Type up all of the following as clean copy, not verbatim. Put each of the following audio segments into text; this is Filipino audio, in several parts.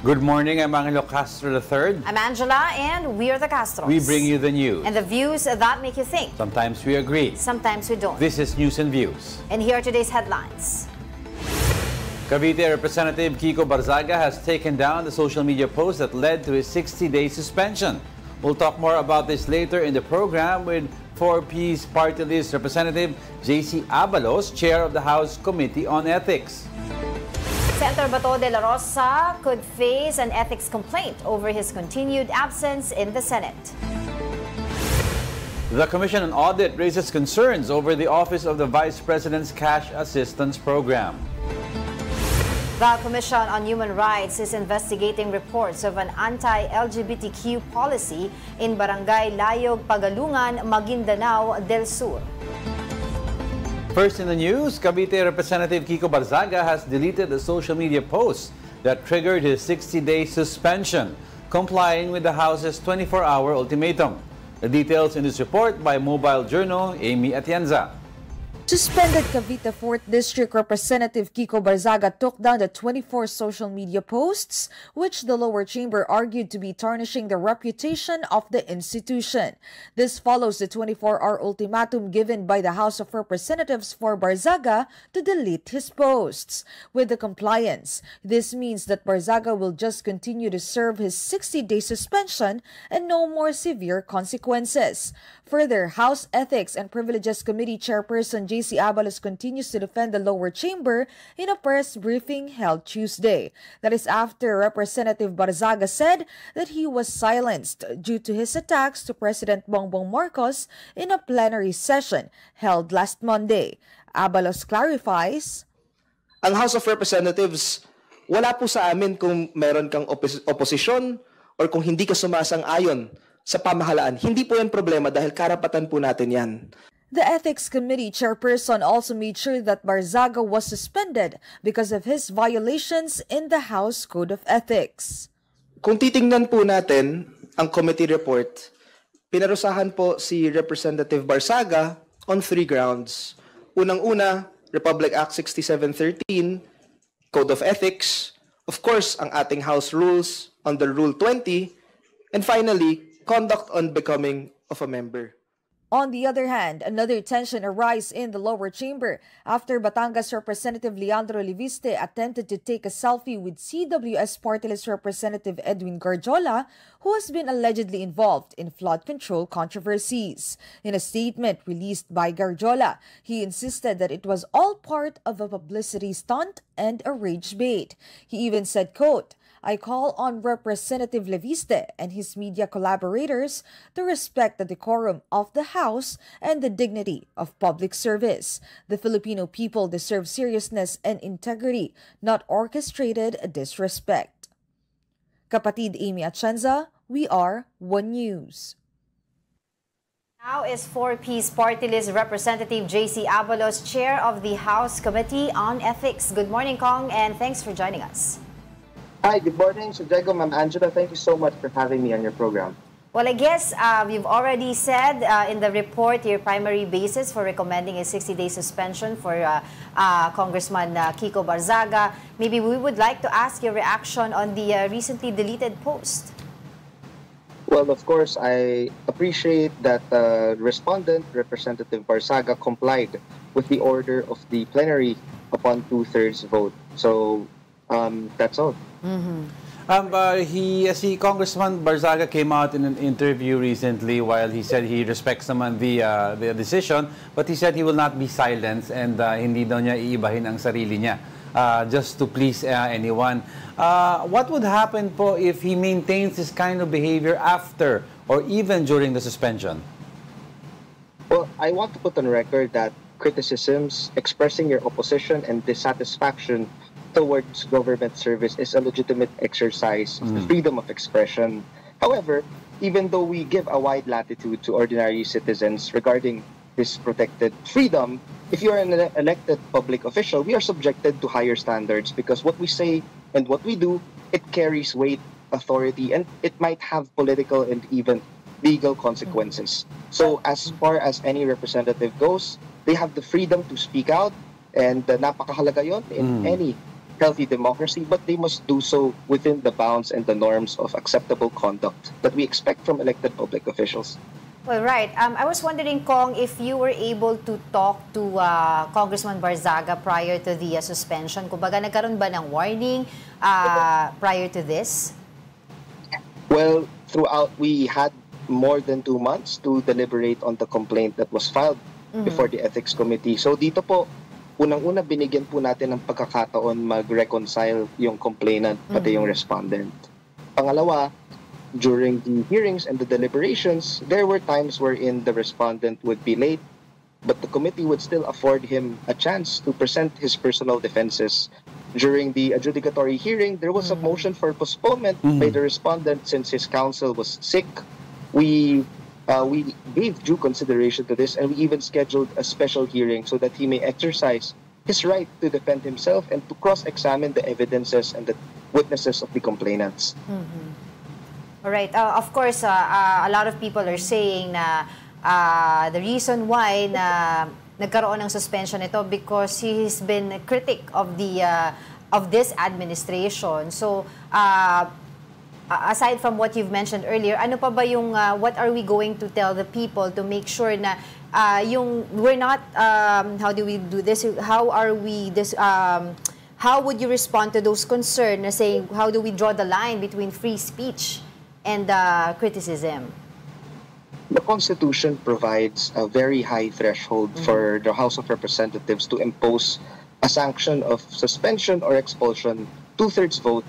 Good morning, I'm Angelo Castro III. I'm Angela, and we are the Castros. We bring you the news. And the views that make you think. Sometimes we agree. Sometimes we don't. This is News and Views. And here are today's headlines. Cavite Representative Kiko Barzaga has taken down the social media post that led to his 60-day suspension. We'll talk more about this later in the program with 4P's Party List Representative JC Abalos, Chair of the House Committee on Ethics. Senator Bato de la Rosa could face an ethics complaint over his continued absence in the Senate. The Commission on Audit raises concerns over the Office of the Vice President's Cash Assistance Program. The Commission on Human Rights is investigating reports of an anti-LGBTQ policy in Barangay Layog, Pagalungan, Maguindanao del Sur. First in the news, Cavite Representative Kiko Barzaga has deleted a social media post that triggered his 60-day suspension, complying with the House's 24-hour ultimatum. The details in this report by Mobile Journal, Amy Atienza. Suspended Cavite 4th District Representative Kiko Barzaga took down the 24 social media posts, which the lower chamber argued to be tarnishing the reputation of the institution. This follows the 24-hour ultimatum given by the House of Representatives for Barzaga to delete his posts. With the compliance, this means that Barzaga will just continue to serve his 60-day suspension and no more severe consequences. Further, House Ethics and Privileges Committee Chairperson JC Abalos continues to defend the lower chamber in a press briefing held Tuesday. That is after Representative Barzaga said that he was silenced due to his attacks to President Bongbong Marcos in a plenary session held last Monday. Abalos clarifies, ang House of Representatives, wala po sa amin kung meron kang oposisyon or kung hindi ka sumasang-ayon sa pamahalaan. Hindi po yan problema dahil karapatan po natin yan. The Ethics Committee chairperson also made sure that Barzaga was suspended because of his violations in the House Code of Ethics. Kung titingnan po natin ang committee report, pinarusahan po si Representative Barzaga on 3 grounds. Unang-una, Republic Act 6713, Code of Ethics, of course, ang ating House rules under Rule 20, and finally, conduct on becoming of a member. On the other hand, another tension arose in the lower chamber after Batangas Representative Leandro Leviste attempted to take a selfie with CWS Party List Representative Edwin Garjola, who has been allegedly involved in flood control controversies. In a statement released by Garjola, he insisted that it was all part of a publicity stunt and a rage bait. He even said, quote, I call on Representative Leviste and his media collaborators to respect the decorum of the House and the dignity of public service. The Filipino people deserve seriousness and integrity, not orchestrated disrespect. Kapatid Amy Atienza, we are One News. Now is 4P's Party List Representative JC Abalos, Chair of the House Committee on Ethics. Good morning, Kong, and thanks for joining us. Hi, good morning, Sir Diego, Ma'am Angela. Thank you so much for having me on your program. Well, I guess you've already said in the report your primary basis for recommending a 60-day suspension for Congressman Kiko Barzaga. Maybe we would like to ask your reaction on the recently deleted post. Well, of course, I appreciate that respondent, Representative Barzaga, complied with the order of the plenary upon 2/3 vote. So, that's all. Congressman Barzaga came out in an interview recently while he said he respects naman the decision, but he said he will not be silenced and hindi daw niya iibahin ang sarili niya just to please anyone. What would happen po if he maintains this kind of behavior after or even during the suspension? Well, I want to put on record that criticisms, expressing your opposition and dissatisfaction towards government service is a legitimate exercise of the freedom of expression. However, even though we give a wide latitude to ordinary citizens regarding this protected freedom, if you are an elected public official, we are subjected to higher standards because what we say and what we do, it carries weight, authority, and it might have political and even legal consequences. So as far as any representative goes, they have the freedom to speak out, and napakahalaga yon in any healthy democracy, but they must do so within the bounds and the norms of acceptable conduct that we expect from elected public officials. Well, right. I was wondering, Kong, if you were able to talk to Congressman Barzaga prior to the suspension. Kumbaga, nagkaroon ba ng warning prior to this? Well, throughout, we had more than 2 months to deliberate on the complaint that was filed before the Ethics Committee. So dito po, unang-una binigyan po natin ng pagkakataon mag-reconcile yung complainant pati yung respondent. Pangalawa, during the hearings and the deliberations, there were times wherein the respondent would be late, but the committee would still afford him a chance to present his personal defenses. During the adjudicatory hearing, there was a motion for postponement by the respondent since his counsel was sick. We gave due consideration to this, and we even scheduled a special hearing so that he may exercise his right to defend himself and to cross-examine the evidences and the witnesses of the complainants. All right. Of course, a lot of people are saying na the reason why na nagkaroon ng suspension ito because he's been a critic of the of this administration. So, aside from what you've mentioned earlier, ano pa ba yung what are we going to tell the people to make sure na yung we're not how do we do this? How are we this how would you respond to those concerns na saying how do we draw the line between free speech and criticism? The Constitution provides a very high threshold for the House of Representatives to impose a sanction of suspension or expulsion, 2/3 vote.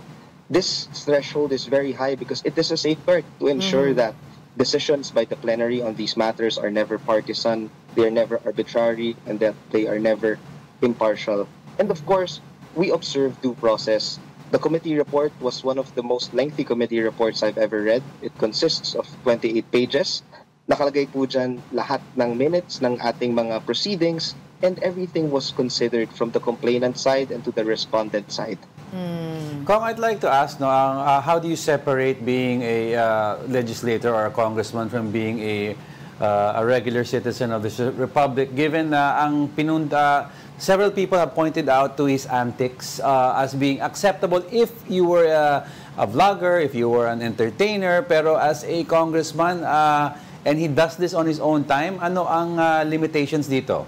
This threshold is very high because it is a safeguard to ensure that decisions by the plenary on these matters are never partisan, they are never arbitrary, and that they are never impartial. And of course, we observe due process. The committee report was one of the most lengthy committee reports I've ever read. It consists of 28 pages. Nakalagay po dyan lahat ng minutes ng ating mga proceedings, and everything was considered from the complainant side and to the respondent side. Kong, I'd like to ask, how do you separate being a legislator or a congressman from being a regular citizen of the Republic, given several people have pointed out to his antics as being acceptable if you were a vlogger, if you were an entertainer, pero as a congressman, and he does this on his own time, ano ang limitations dito?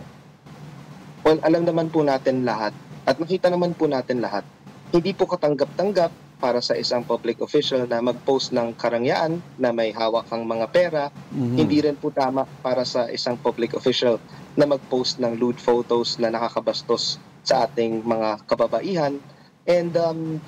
Well, alam naman po natin lahat, at nakita naman po natin lahat, hindi po katanggap-tanggap para sa isang public official na mag-post ng karangyaan na may hawak ang mga pera. Hindi rin po tama para sa isang public official na mag-post ng lewd photos na nakakabastos sa ating mga kababaihan. And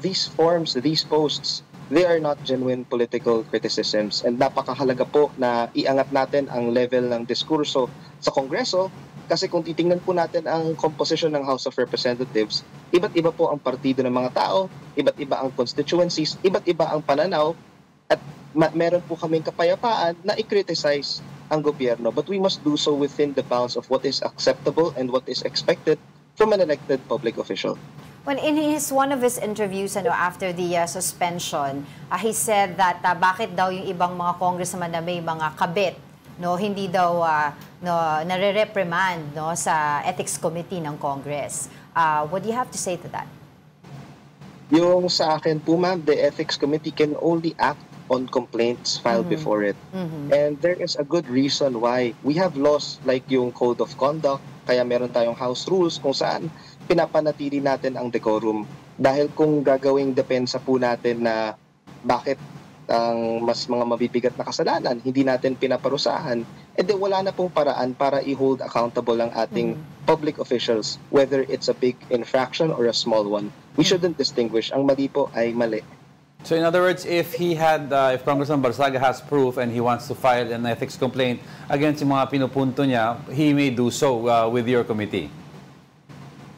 these forms, these posts, they are not genuine political criticisms. And napakahalaga po na iangat natin ang level ng diskurso sa Kongreso. Kasi kung titingnan po natin ang composition ng House of Representatives, iba't iba po ang partido ng mga tao, iba't iba ang constituencies, iba't iba ang pananaw, at meron po kaming kapayapaan na i-criticize ang gobyerno. But we must do so within the bounds of what is acceptable and what is expected from an elected public official. Well, in one of his interviews after the suspension, he said that bakit daw yung ibang mga congressman na may mga kabit, hindi daw nare-reprimand sa Ethics Committee ng Congress. What do you have to say to that? Yung sa akin po, ma'am, the Ethics Committee can only act on complaints filed before it. And there is a good reason why. We have laws like yung Code of Conduct, kaya meron tayong House Rules kung saan pinapanatili natin ang decorum. Dahil kung gagawing depensa po natin na bakit ang mas mga mabibigat na kasalanan, hindi natin pinaparusahan, edi wala na pong paraan para i-hold accountable ang ating public officials, whether it's a big infraction or a small one. We shouldn't distinguish. Ang mali po ay mali. So in other words, if Congressman Barzaga has proof and he wants to file an ethics complaint against yung mga pinupunto niya, he may do so with your committee.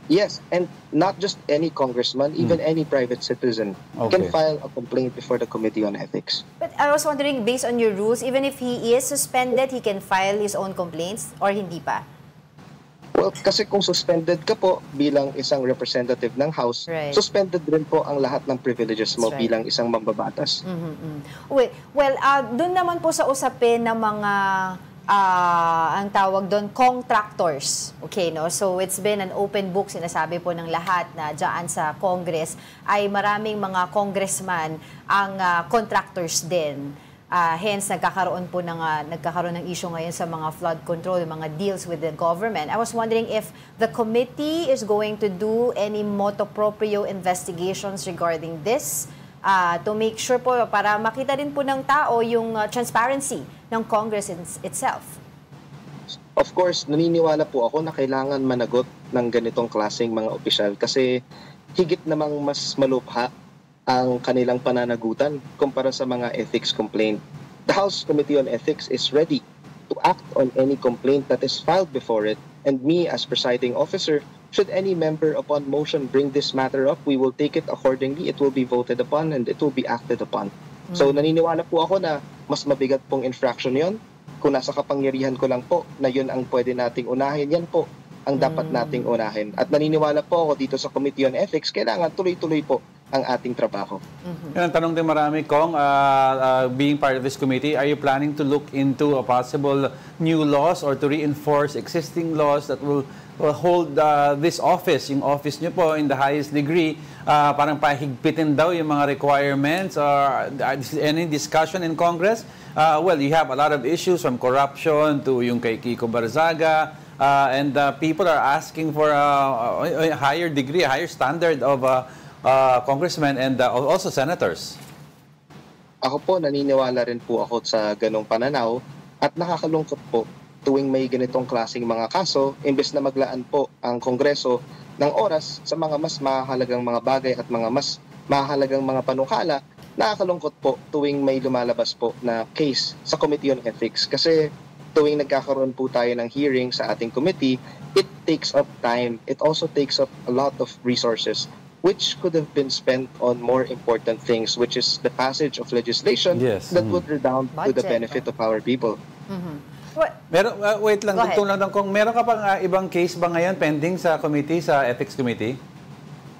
Yes, and not just any congressman, even any private citizen can file a complaint before the Committee on Ethics. But I was wondering, based on your rules, even if he is suspended, he can file his own complaints or hindi pa? Well, kasi kung suspended ka po bilang isang representative ng House, suspended rin po ang lahat ng privileges mo bilang isang mambabatas. Well, doon naman po sa usapin ng mga ang tawag doon, contractors. Okay, no? So it's been an open book, sinasabi po ng lahat na dyan sa Congress ay maraming mga congressman ang contractors din. Hence, nagkakaroon ng issue ngayon sa mga flood control, mga deals with the government. I was wondering if the committee is going to do any motu proprio investigations regarding this to make sure po, para makita din po ng tao yung transparency ng Congress itself. Of course, naniniwala po ako na kailangan managot ng ganitong klaseng mga opisyal kasi higit namang mas malubha ang kanilang pananagutan kumpara sa mga ethics complaint. The House Committee on Ethics is ready to act on any complaint that is filed before it, and me as presiding officer, should any member upon motion bring this matter up, we will take it accordingly, it will be voted upon, and it will be acted upon. So naniniwala po ako na mas mabigat pong infraction yon. Kung nasa kapangyarihan ko lang po na yun ang pwede nating unahin, yan po ang dapat nating unahin. At naniniwala po ako dito sa Committee on Ethics, kailangan tuloy-tuloy po ang ating trabaho. Yan, tanong din marami, Kong, being part of this committee, are you planning to look into a possible new laws or to reinforce existing laws that will hold this office, yung office nyo po in the highest degree, parang pahigpitin daw yung mga requirements, or any discussion in Congress? Well, you have a lot of issues from corruption to yung kay Kiko Barzaga, and people are asking for a higher degree, a higher standard of congressmen and also senators. Ako po, naniniwala rin po ako sa ganong pananaw at nakakalungkot po tuwing may ganitong klaseng mga kaso, imbes na maglaan po ang Kongreso ng oras sa mga mas mahalagang mga bagay at mga mas mahalagang mga panukala, nakakalungkot po tuwing may lumalabas po na case sa Committee on Ethics. Kasi tuwing nagkakaroon po tayo ng hearing sa ating committee, it takes up time. It also takes up a lot of resources, which could have been spent on more important things, which is the passage of legislation that would redound to the benefit of our people. Meron, wait lang, tungtong lang kung meron ka pang ibang case ba ngayon pending sa committee, sa Ethics Committee?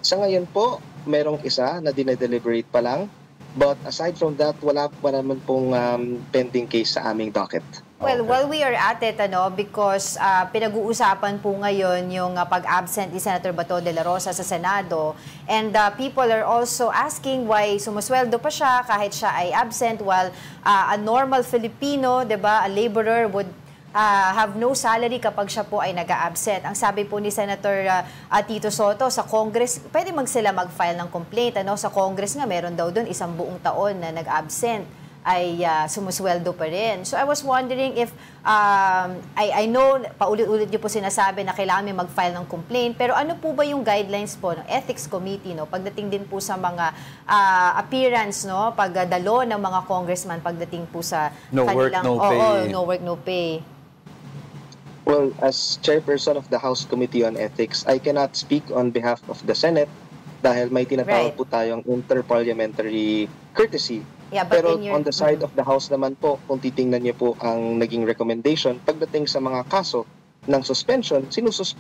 Sa ngayon po, merong isa na dinedeliberate pa lang. But aside from that, wala pa naman pong pending case sa aming docket. Well, while we are at it, because pinag-uusapan po ngayon yung pag-absent ni Senator Bato de la Rosa sa Senado, and people are also asking why sumusweldo pa siya kahit siya ay absent, while a normal Filipino, 'di ba, a laborer would have no salary kapag siya po ay nag-a-absent. Ang sabi po ni Senator Tito Soto, sa Congress, pwede sila mag-file ng complaint. Sa Congress nga, meron daw doon 1 buong taon na nag-absent ay sumusweldo pa rin. So I was wondering if, I know, paulit-ulit niyo po sinasabi na kailangan may mag-file ng complaint, pero ano po ba yung guidelines po ng Ethics Committee, pagdating din po sa mga appearance, pagdalo ng mga congressman pagdating po sa kanilang... No work, no pay. Well, as chairperson of the House Committee on Ethics, I cannot speak on behalf of the Senate dahil may tinatawag po tayong interparliamentary courtesy. Yeah, pero on the side of the House naman po, kung titingnan niyo po ang naging recommendation, pagdating sa mga kaso ng suspension,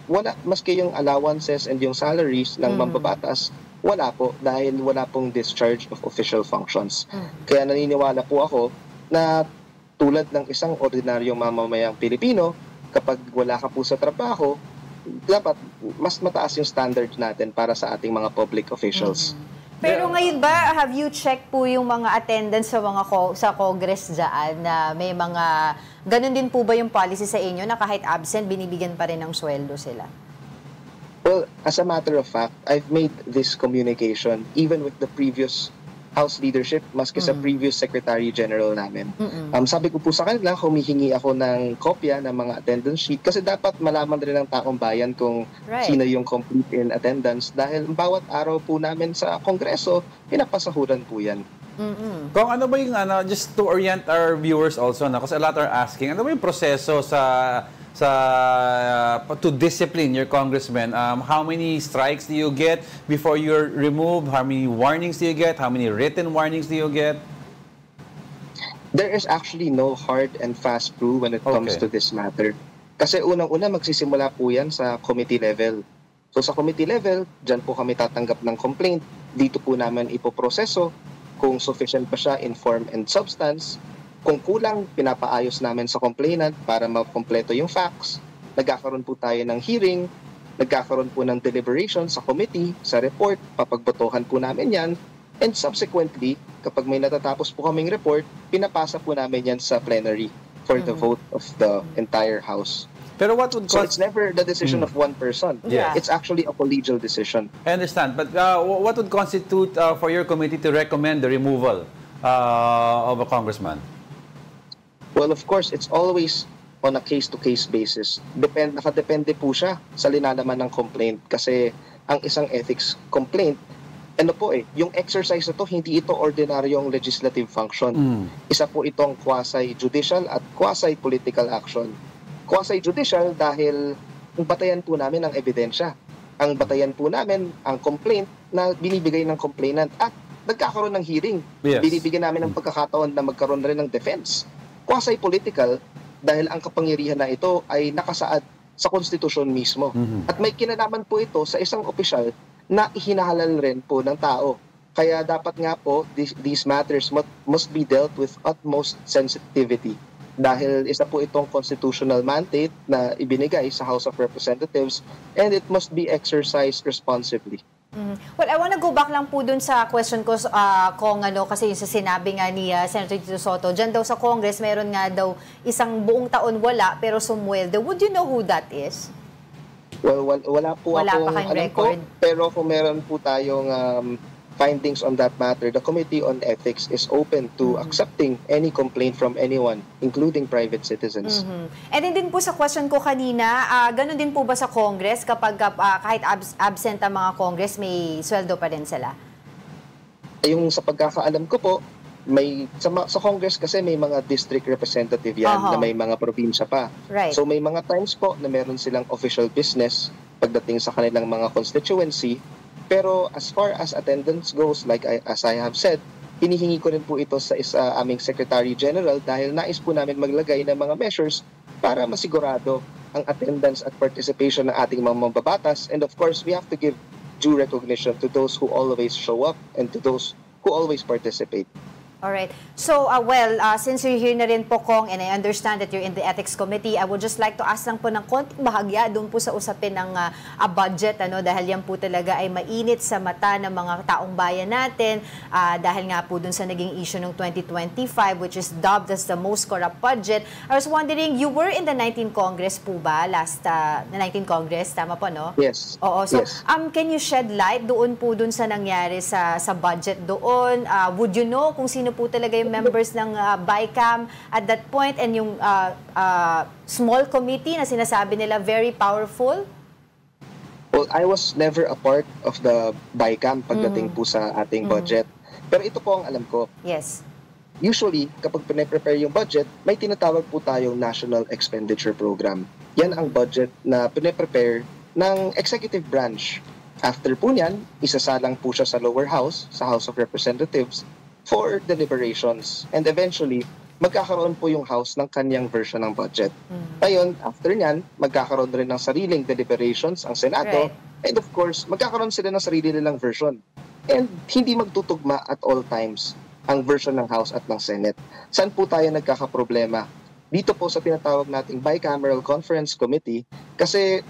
wala, maski yung allowances and yung salaries ng mambabatas, wala po dahil wala pong discharge of official functions. Kaya naniniwala po ako na tulad ng isang ordinaryong mamamayang Pilipino, kapag wala ka po sa trabaho, dapat mas mataas yung standard natin para sa ating mga public officials. Pero ngayon ba, have you checked po yung mga attendance sa Congress dyan na may mga, ganun din po ba yung policy sa inyo na kahit absent, binibigyan pa rin ng sweldo sila? Well, as a matter of fact, I've made this communication even with the previous House leadership, maski sa previous Secretary General namin. Sabi ko po sa kanila, humihingi ako ng kopya ng mga attendance sheet kasi dapat malaman rin ng taong bayan kung sino yung complete in attendance dahil bawat araw po namin sa Kongreso, pinapasahuran po yan. Kung ano ba yung, just to orient our viewers also, kasi a lot are asking, ano ba yung proseso to discipline your congressmen? How many strikes do you get before you're removed? How many warnings do you get? How many written warnings do you get? There is actually no hard and fast rule when it comes to this matter. Kasi unang-una magsisimula po yan sa committee level. So sa committee level, dyan po kami tatanggap ng complaint. Dito po namin ipoproseso kung sufficient pa siya in form and substance. Kung kulang, pinapaayos namin sa complainant para makompleto yung facts. Nagkakaroon po tayo ng hearing, nagkakaroon po ng deliberation sa committee, sa report, papagbotohan po namin yan. And subsequently, kapag may natatapos po kaming report, pinapasa po namin yan sa plenary for the vote of the entire House. Pero what would So it's never the decision of one person. Yeah. It's actually a collegial decision. I understand, but what would constitute for your committee to recommend the removal of a congressman? Well, of course, it's always on a case-to-case basis. Nakadepende po siya sa linalaman ng complaint kasi ang isang ethics complaint, yung exercise na to, hindi ito ordinaryong legislative function. Isa po itong quasi-judicial at quasi-political action. Quasi-judicial dahil ang batayan po namin ang ebidensya. Ang batayan po namin ang complaint na binibigay ng complainant at nagkakaroon ng hearing. Yes. Binibigyan namin ng pagkakataon na magkaroon rin ng defense. Quasi-political dahil ang kapangyarihan na ito ay nakasaad sa konstitusyon mismo. At may kinalaman po ito sa isang opisyal na ihinahalal rin po ng tao. Kaya dapat nga po, these matters must be dealt with utmost sensitivity. Dahil isa po itong constitutional mandate na ibinigay sa House of Representatives and it must be exercised responsibly. Well, I want to go back lang po dun sa question ko kung kasi yung sa sinabi nga ni Senator Tito Sotto, dyan daw sa Congress, meron nga daw isang buong taon wala pero sumweldo. Would you know who that is? Well, wala po Wala akong pa kayong alam record? ko, pero kung meron po tayong findings on that matter, the Committee on Ethics is open to accepting any complaint from anyone, including private citizens. And din po sa question ko kanina, ganun din po ba sa Congress kapag kahit absent ang mga Congress, may sweldo pa rin sila? Yung sa pagkakaalam ko po, sa Congress kasi may mga district representative yan na may mga probinsya pa. Right. So may mga times po na meron silang official business pagdating sa kanilang mga constituency. Pero as far as attendance goes, as I have said, hinihingi ko rin po ito sa aming Secretary General dahil nais po namin maglagay ng mga measures para masigurado ang attendance at participation ng ating mga mambabatas. And of course, we have to give due recognition to those who always show up and to those who always participate. Alright. So, since you're here na rin po, Kong, and I understand that you're in the Ethics Committee, I would just like to ask lang po ng konting bahagya doon po sa usapin ng budget, dahil yan po talaga ay mainit sa mata ng mga taong bayan natin, dahil nga po doon sa naging issue ng 2025, which is dubbed as the most corrupt budget. I was wondering, you were in the 19th Congress po ba? The 19th Congress, tama po, no? Yes. Oo. So, yes. Can you shed light doon po doon sa nangyari sa budget doon? Would you know kung sino po talaga yung members ng BICAM at that point and yung small committee na sinasabi nila very powerful? Well, I was never a part of the BICAM pagdating po sa ating budget. Pero ito po ang alam ko. Yes. Usually, kapag pine-prepare yung budget, may tinatawag po tayong National Expenditure Program. Yan ang budget na pine-prepare ng executive branch. After po niyan, isasalang po siya sa lower house, sa House of Representatives, for deliberations. And eventually, magkakaroon po yung House ng kanyang version ng budget. Ngayon, after nyan, magkakaroon rin ng sariling deliberations ang Senado. Right. And of course, magkakaroon sila ng sarili nilang version. And hindi magtutugma at all times ang version ng House at ng Senate. Saan po tayo nagkakaproblema? Dito po sa tinatawag nating Bicameral Conference Committee kasi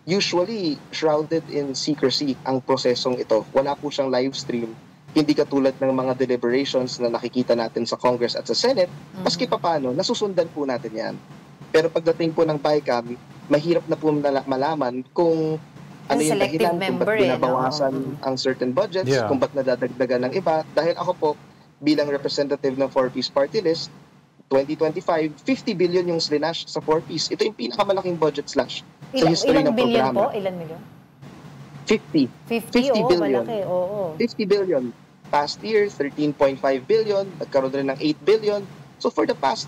usually shrouded in secrecy ang prosesong ito. Wala po siyang live stream. Hindi katulad ng mga deliberations na nakikita natin sa Congress at sa Senate, maski papaano, nasusundan po natin yan. Pero pagdating po ng BICAM, mahirap na po malaman kung ano yung dahilan, kung ba't binabawasan ang certain budgets, kung ba't nadadagdagan ng iba. Dahil ako po, bilang representative ng 4-piece party list, 2025, 50 billion yung slash sa 4-piece. Ito yung pinakamalaking budget slash sa history ng programa. Ilan billion? 50 billion. Malaki, oo. 50 billion. Past year, 13.5 billion. Nagkaroon rin ng 8 billion. So for the past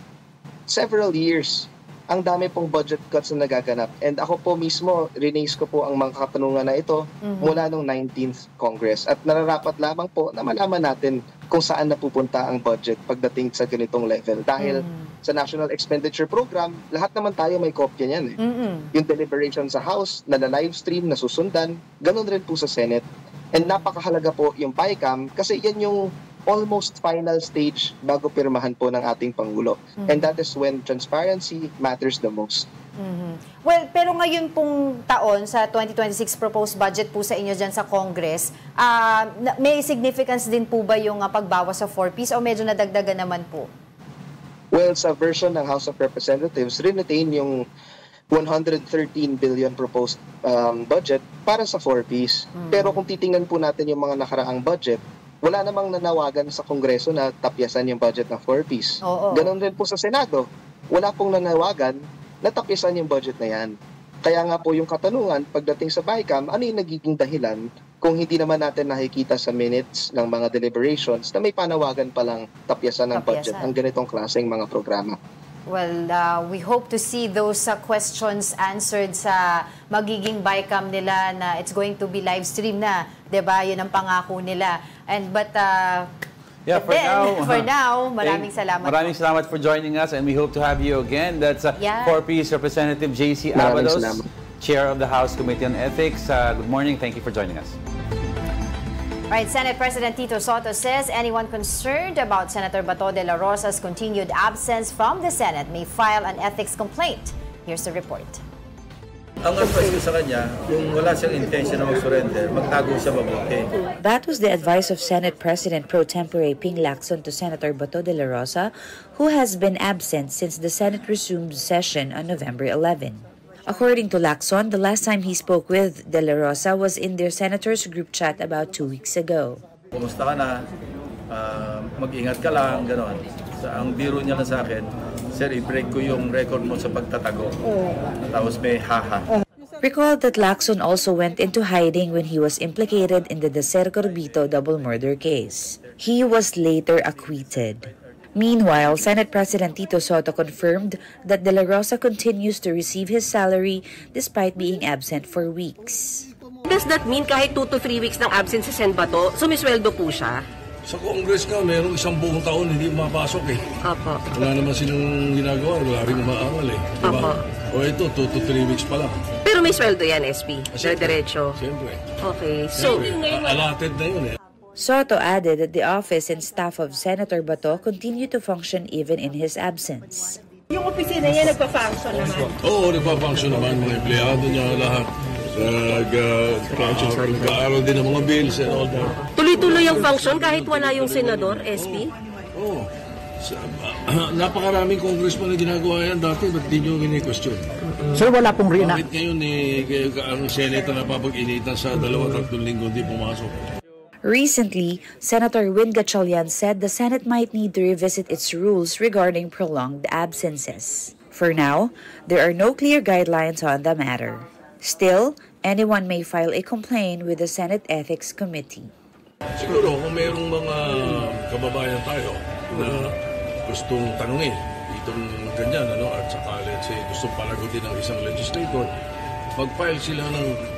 several years, ang dami pong budget cuts na nagaganap. And ako po mismo, rinaise ko po ang mga katanungan na ito mula nung 19th Congress. At nararapat lamang po na malaman natin kung saan napupunta ang budget pagdating sa ganitong level. Dahil sa National Expenditure Program, lahat naman tayo may kopya niyan. Yung deliberation sa House, na live stream, nasusundan, ganun rin po sa Senate. And napakahalaga po yung BICAM kasi yan yung almost final stage bago pirmahan po ng ating Pangulo. And that is when transparency matters the most. Well, pero ngayon pong taon, sa 2026 proposed budget po sa inyo dyan sa Congress, may significance din po ba yung pagbawas sa 4Ps o medyo nadagdagan naman po? Well, sa version ng House of Representatives, retain yung 113 billion proposed budget para sa 4Ps. Pero kung titingnan po natin yung mga nakaraang budget, wala namang nanawagan sa Kongreso na tapyasan yung budget ng 4Ps. Ganon din po sa Senado. Wala pong nanawagan na tapyasan yung budget na yan. Kaya nga po yung katanungan, pagdating sa BICAM, ano yung nagiging dahilan kung hindi naman natin nakikita sa minutes ng mga deliberations na may panawagan palang tapyasan ng budget ang ganitong klaseng mga programa. Well, we hope to see those questions answered sa magiging BICAM nila na it's going to be live stream na, 'di ba? 'Yun ang pangako nila. Yeah, for now, maraming salamat. Maraming salamat for joining us and we hope to have you again. That's 4Ps Representative JC Abalos, Chair of the House Committee on Ethics. Good morning. Thank you for joining us. Right, Senate President Tito Soto says anyone concerned about Senator Bato de la Rosa's continued absence from the Senate may file an ethics complaint. Here's the report. Ang advice ko sa kanya, kung wala siyang intention na mag-surrender, magtago siya mabuti. That was the advice of Senate President Pro Tempore Ping Lacson to Senator Bato de la Rosa, who has been absent since the Senate resumed session on November 11. According to Lacson, the last time he spoke with de la Rosa was in their senators group chat about 2 weeks ago. Kumusta ka na? Mag-ingat ka lang, gano'n. Ang biro niya lang sa akin, sir, i-break ko yung record mo sa pagtatago. Tapos may haha. Recall that Lacson also went into hiding when he was implicated in the Deser Corbito double murder case. He was later acquitted. Meanwhile, Senate President Tito Soto confirmed that De La Rosa continues to receive his salary despite being absent for weeks. Does that mean kahit 2 to 3 weeks ng absence si Sen Bato, sumisweldo po siya? Sa Congress nga, merong 1 buong taon hindi mapasok eh. Opo. Wala naman silang ginagawa, wala rin umaangal eh. Diba? Opo. O ito, 2 to 3 weeks pa lang. Pero may sweldo yan, SP? Diretso? Siyempre. Okay. So, Allotted na yun eh. Soto added that the office and staff of Senator Bato continue to function even in his absence. yung opisina niya nagpa-function naman? Oo, nagpa-function naman. Mga empleyado niya lahat. Nag-aaral din ng mga bills and all that. Tuloy-tuloy ang function kahit wala yung senador, SP? Oo. Napakaraming congressman na ginagawa yan dati, ba't di nyo gini-question? Sir, wala pong Bakit ngayon ang Senate na napapag-initan sa 2-3 linggo di pumasok? Recently, Senator Win Gatchalian said the Senate might need to revisit its rules regarding prolonged absences. For now, there are no clear guidelines on the matter. Still, anyone may file a complaint with the Senate Ethics Committee. Siguro kung mayroong mga kababayan tayo na gustong tanungin itong ganyan, at saka let's say gustong panagutin ng isang legislator, mag-file sila ng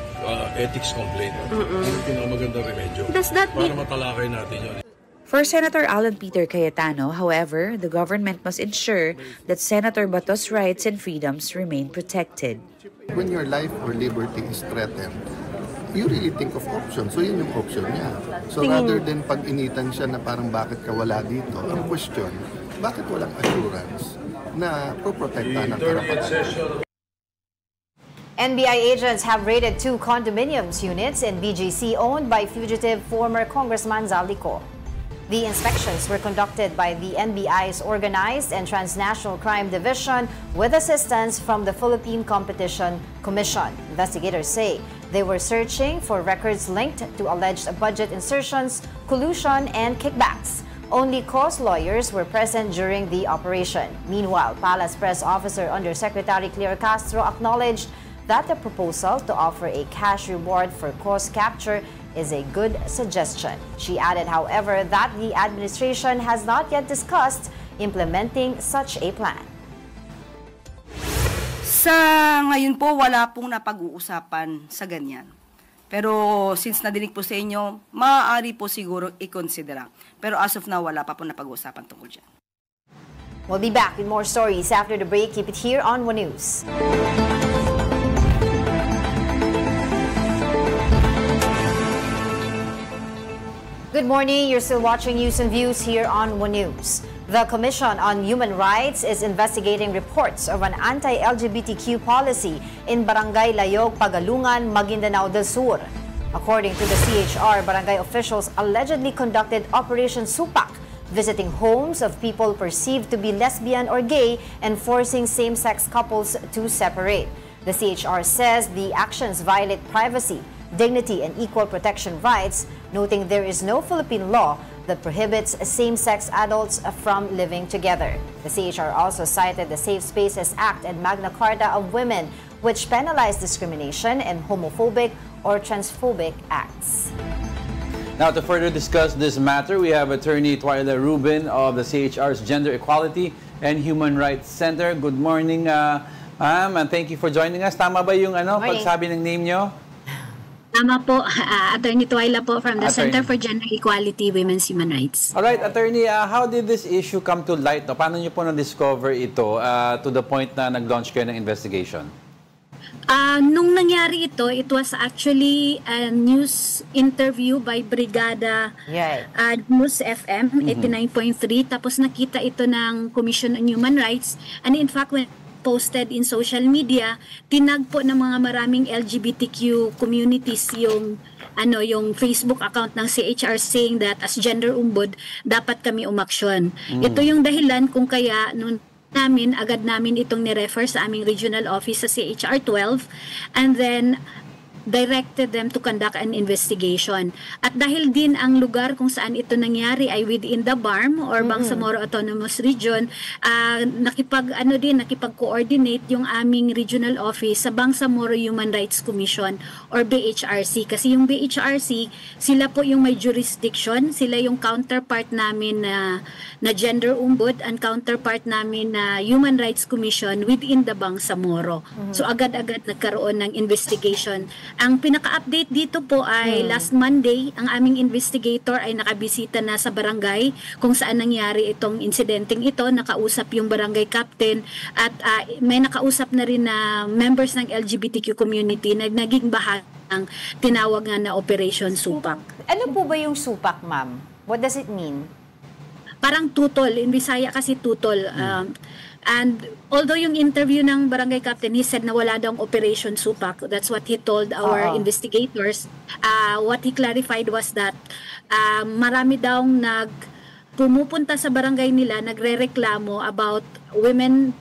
ethics complaint. Yung pinakamagandang remedyo para matalakay natin yun. For Senator Alan Peter Cayetano, however, the government must ensure that Senator Bato's rights and freedoms remain protected. When your life or liberty is threatened, you really think of options. So yun yung option niya. So rather than pag-initan siya na parang bakit ka wala dito, ang question, bakit walang assurance na poprotektahan ang karapatan? NBI agents have raided 2 condominiums units in BGC owned by fugitive former Congressman Zaldico. The inspections were conducted by the NBI's Organized and Transnational Crime Division with assistance from the Philippine Competition Commission. Investigators say they were searching for records linked to alleged budget insertions, collusion, and kickbacks. Only cause lawyers were present during the operation. Meanwhile, Palace Press Officer Undersecretary Clear Castro acknowledged that the proposal to offer a cash reward for cause capture is a good suggestion. She added, however, that the administration has not yet discussed implementing such a plan. Sa ngayon po, wala pong napag-uusapan sa ganyan. Pero since nadinig po sa inyo, maaari po siguro i-considera. Pero as of now, wala pa po napag-uusapan tungkol dyan. We'll be back with more stories after the break. Keep it here on One News. Good morning. You're still watching News and Views here on One News. The Commission on Human Rights is investigating reports of an anti-LGBTQ policy in Barangay Layog, Pagalungan, Maguindanao del Sur. According to the CHR, barangay officials allegedly conducted Operation Supak, visiting homes of people perceived to be lesbian or gay and forcing same-sex couples to separate. The CHR says the actions violate privacy, dignity, and equal protection rights, noting there is no Philippine law that prohibits same-sex adults from living together. The CHR also cited the Safe Spaces Act and Magna Carta of Women, which penalize discrimination and homophobic or transphobic acts. Now, to further discuss this matter, we have Attorney Twyla Rubin of the CHR's Gender Equality and Human Rights Center. Good morning, ma'am, and thank you for joining us. Tama ba yung pagsabi ng name nyo? Tama po, Attorney Twyla po from the Center for Gender Equality, Women's Human Rights. Alright, Attorney, how did this issue come to light? No? Paano nyo po na-discover ito to the point na nag-launch kayo ng investigation? Nung nangyari ito, it was actually a news interview by Brigada News FM 89.3. Tapos nakita ito ng Commission on Human Rights. And in fact, when posted in social media, tinag po ng mga maraming LGBTQ communities yung Facebook account ng CHR saying that as gender umbod, dapat kami umaksyon. Ito yung dahilan kung kaya agad namin itong ni-refer sa aming regional office sa CHR 12 and then directed them to conduct an investigation. At dahil din ang lugar kung saan ito nangyari ay within the BARM or Bangsamoro Autonomous Region, nakipag-coordinate yung aming regional office sa Bangsamoro Human Rights Commission or BHRC. Kasi yung BHRC, sila po yung may jurisdiction, sila yung counterpart namin na gender umbod and counterpart namin na Human Rights Commission within the Bangsamoro. So agad-agad nagkaroon ng investigation. Ang pinaka-update dito po ay last Monday, ang aming investigator ay nakabisita na sa barangay kung saan nangyari itong insidenteng ito. Nakausap yung barangay captain at may nakausap na rin na members ng LGBTQ community na naging bahagi ng tinawag nga na Operation Supak. Ano po ba yung Supak, ma'am? What does it mean? Parang tutol. In Bisaya kasi tutol. And although yung interview ng barangay captain, he said na wala daw Operation Supak. That's what he told our investigators. What he clarified was that marami daw pumupunta sa barangay nila, nagre-reklamo about women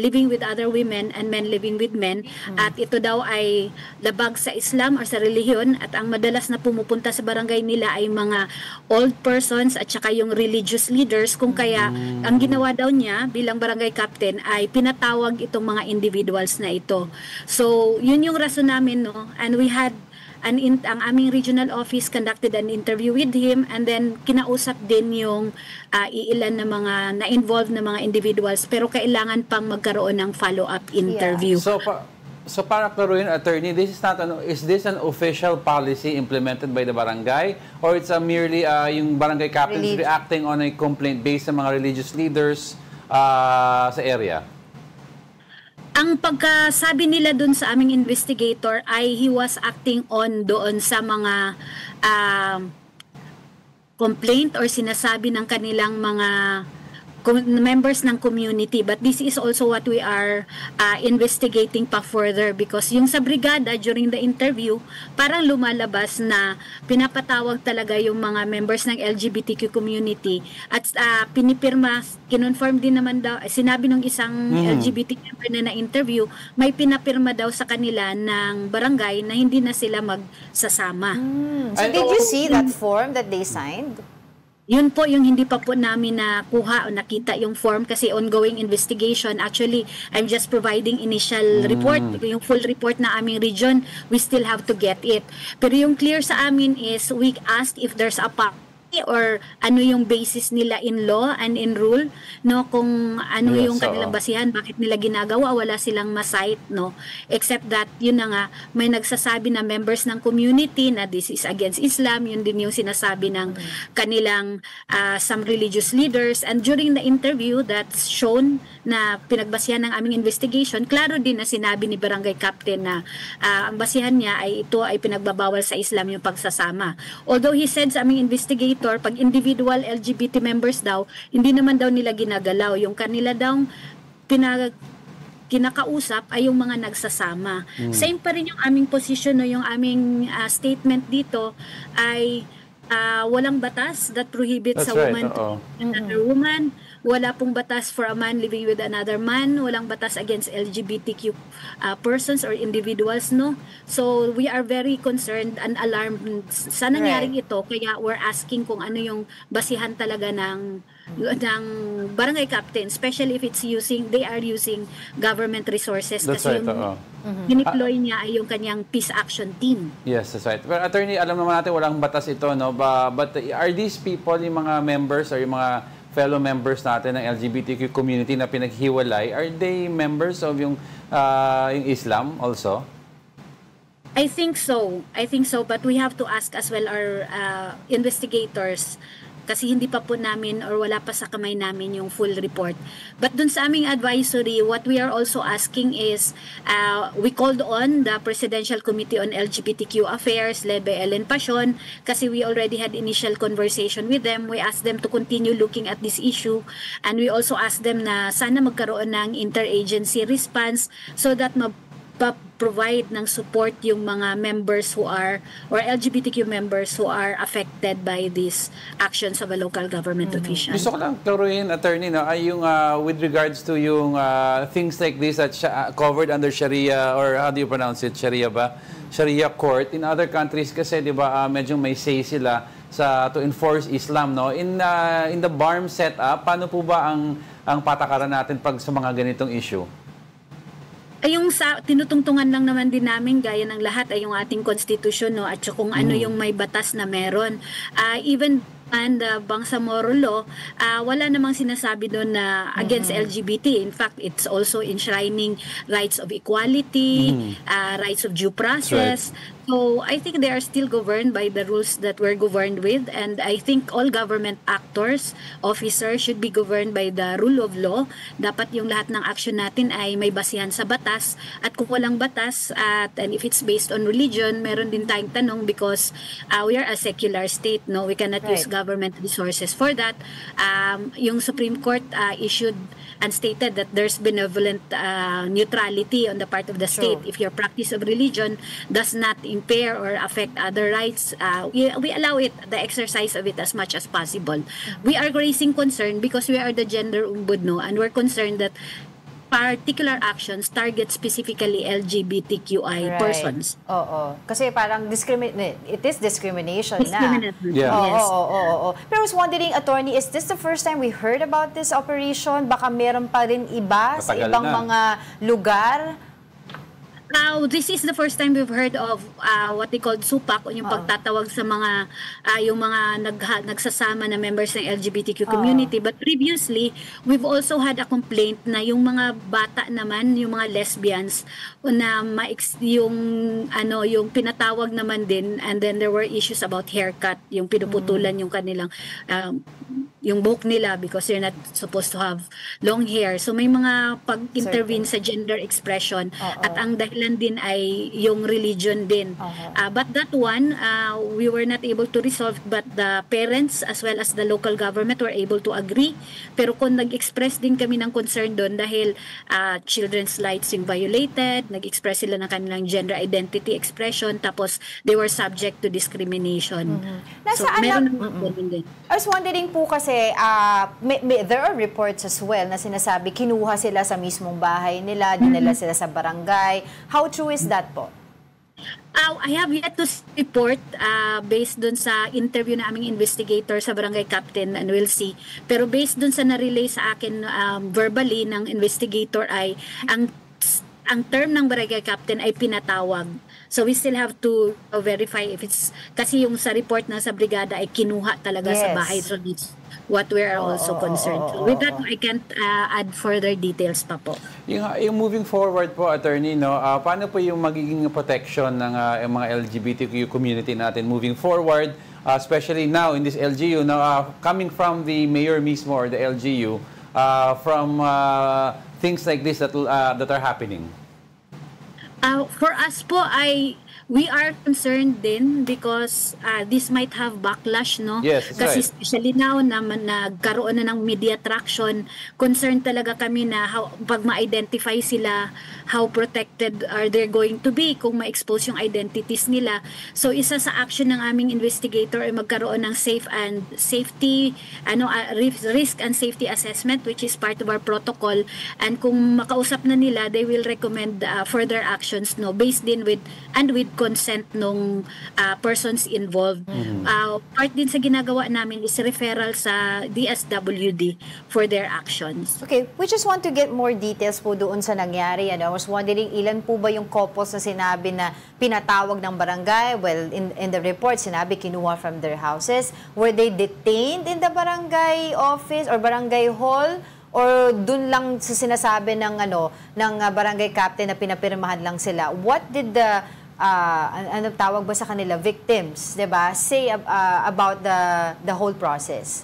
living with other women and men living with men. At ito daw ay labag sa Islam or sa relihiyon at ang madalas na pumupunta sa barangay nila ay mga old persons at saka yung religious leaders. Kung kaya ang ginawa daw niya bilang barangay captain ay pinatawag itong mga individuals na ito. So yun yung rason namin, no? And we had ang aming regional office conducted an interview with him and then kinausap din yung iilan na mga na-involved na mga individuals pero kailangan pang magkaroon ng follow-up interview. So para klaruhin, attorney, is this an official policy implemented by the barangay or it's merely yung barangay captains reacting on a complaint based sa mga religious leaders sa area? Ang pagkasabi nila dun sa aming investigator ay he was acting on doon sa mga complaint or sinasabi ng kanilang mga members ng community, but this is also what we are investigating pa further because yung sa brigada during the interview parang lumalabas na pinapatawag talaga yung mga members ng LGBTQ community at pinipirma, kinonfirm din naman daw, sinabi ng isang LGBT member na na-interview, may pinapirma daw sa kanila ng barangay na hindi na sila magsasama. So did you see that form that they signed? Yun po yung hindi pa po namin nakuha o nakita yung form kasi ongoing investigation. Actually, I'm just providing initial report. Yung full report na aming region, we still have to get it. Pero yung clear sa amin is we asked if there's a or ano yung basis nila in law and in rule, no, kung ano Yes, yung kanilang oo. basihan, bakit nila ginagawa, wala silang ma-cite, no, except that yun na nga, may nagsasabi na members ng community na this is against Islam, yun din yung sinasabi ng kanilang some religious leaders, and during the interview that's shown na pinagbasihan ng aming investigation, klaro din na sinabi ni Barangay Captain na ang basihan niya ay ito ay pinagbabawal sa Islam yung pagsasama. Although he said sa aming investigator, pag individual LGBT members daw, hindi naman daw nila ginagalaw. Yung kanila daw kinakausap ay yung mga nagsasama. Same pa rin yung aming position, no, yung aming statement dito ay walang batas that prohibits That's a right, woman oo. to another woman. Wala pong batas for a man living with another man. Walang batas against LGBTQ persons or individuals, no? So, we are very concerned and alarmed sa nangyaring ito. Kaya we're asking kung ano yung basihan talaga ng barangay captain, especially if they are using government resources. That's kasi right, oo. dineploy niya ay yung kanyang peace action team. Yes, that's right. Pero attorney, alam naman natin walang batas ito, no? But are these people, yung mga members or yung mga fellow members natin ng LGBTQ community na pinaghiwalay, are they members of yung Islam also? I think so, but we have to ask as well our investigators kasi hindi pa po namin or wala pa sa kamay namin yung full report. But dun sa aming advisory, what we are also asking is, we called on the Presidential Committee on LGBTQ Affairs led by Ellen Pacion kasi we already had initial conversation with them. We asked them to continue looking at this issue, and we also asked them na sana magkaroon ng interagency response so that provide ng support yung mga members who are or LGBTQ members who are affected by these actions of a local government official. Gusto ko lang klaruhin, attorney, no, ay yung with regards to yung things like this that covered under Sharia, or how do you pronounce it? Sharia ba? Sharia court. In other countries kasi, di ba, medyo may say sila to enforce Islam, no? In the BARM setup, paano po ba ang patakaran natin pag sa mga ganitong issue? Ay yung tinutungtungan lang naman din namin gaya ng lahat ay yung ating konstitusyon, no, at kung ano yung may batas na meron. Even and Bangsamoro law, wala namang sinasabi doon na against LGBT. In fact, it's also enshrining rights of equality, rights of due process. Right. So I think they are still governed by the rules that we're governed with, and I think all government actors, officers should be governed by the rule of law. Dapat yung lahat ng action natin ay may basihan sa batas, at kung walang batas and if it's based on religion, meron din tayong tanong because we are a secular state, no, we cannot use government resources for that. Yung Supreme Court issued and stated that there's benevolent neutrality on the part of the state. If your practice of religion does not impair or affect other rights, we allow it, the exercise of it as much as possible. We are raising concern because we are the gender umbudno, and we're concerned that particular actions target specifically LGBTQI persons. Oo. Kasi parang it is discrimination na. Yeah. Oo. Pero I was wondering, attorney, is this the first time we heard about this operation? Baka meron pa rin iba sa ibang mga lugar? This is the first time we've heard of what they called SUPAC, o yung pagtatawag sa mga yung mga nagsasama na members ng LGBTQ community. But previously, we've also had a complaint na yung mga bata naman, yung mga lesbians, na yung pinatawag naman din, and then there were issues about haircut, yung pinuputulan yung kanilang yung buhok nila because they're not supposed to have long hair. So may mga pag-intervene sa gender expression, at ang dahilan din ay yung religion din. But that one, we were not able to resolve, but the parents as well as the local government were able to agree. Pero kung nag-express din kami ng concern doon dahil children's rights yung violated, nag-express sila ng kanilang gender identity expression, tapos they were subject to discrimination. So meron naman din. I was wondering po kasi there are reports as well na sinasabi kinuha sila sa mismong bahay nila, dinala sila sa barangay. How true is that po? I have yet to report based dun sa interview na aming investigator sa barangay captain, and we'll see. Pero based dun sa na-relay sa akin verbally ng investigator ay ang term ng barangay captain ay pinatawag. So we still have to verify if it's, kasi yung sa report na sa brigada ay kinuha talaga sa bahay. So that's what we are also concerned. So with that, I can't add further details pa po. Yung moving forward po, attorney, no, paano po yung magiging protection ng yung mga LGBTQ community natin moving forward, especially now in this LGU, now coming from the mayor mismo or the LGU, from things like this that are happening? For us po we are concerned din because this might have backlash, no? Yes, kasi right. especially now na nagkaroon na ng media traction, concerned talaga kami na pag ma-identify sila, how protected are they going to be kung ma-expose yung identities nila. So isa sa action ng aming investigator ay magkaroon ng risk and safety assessment, which is part of our protocol, and kung makausap na nila, they will recommend further actions, no, based din with consent nung persons involved. Part din sa ginagawa namin is referral sa DSWD for their actions. Okay, we just want to get more details po doon sa nangyari. I was wondering, ilan po ba yung couples na sinabi na pinatawag ng barangay? Well, in the report, sinabi kinuha from their houses. Were they detained in the barangay office or barangay hall? Or dun lang sa sinasabi ng barangay captain na pinapirmahan lang sila? What did the ano tawag ba sa kanila, victims, 'di ba, say about the whole process?